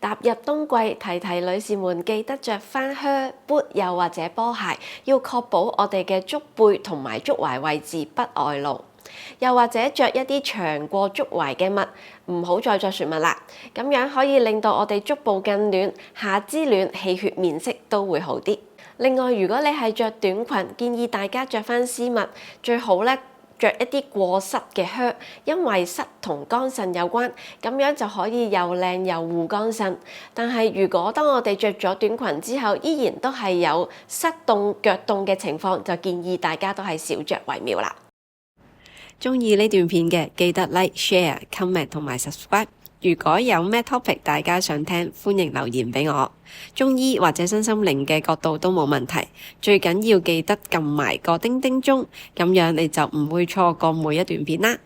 踏入冬季，提提女士們記得着翻靴、boot 又或者波鞋，要確保我哋嘅足背同埋足踝位置不外露。又或者着一啲長過足踝嘅襪，唔好再着船襪啦。咁樣可以令到我哋足部更暖，夏之暖，氣血面色都會好啲。另外，如果你係着短裙，建議大家着翻絲襪，最好咧着一啲過膝嘅靴，因為膝同肝腎有關，咁樣就可以又靚又護肝腎。但係如果當我哋着咗短裙之後，依然都係有膝凍、腳凍嘅情況，就建議大家都係少着為妙啦。鍾意呢段片嘅，記得 like、share、comment 同埋 subscribe。如果有咩 topic 大家想聽，歡迎留言俾我。中醫或者身心靈嘅角度都冇問題，最緊要記得撳埋個叮叮鐘，咁樣你就唔會錯過每一段片啦。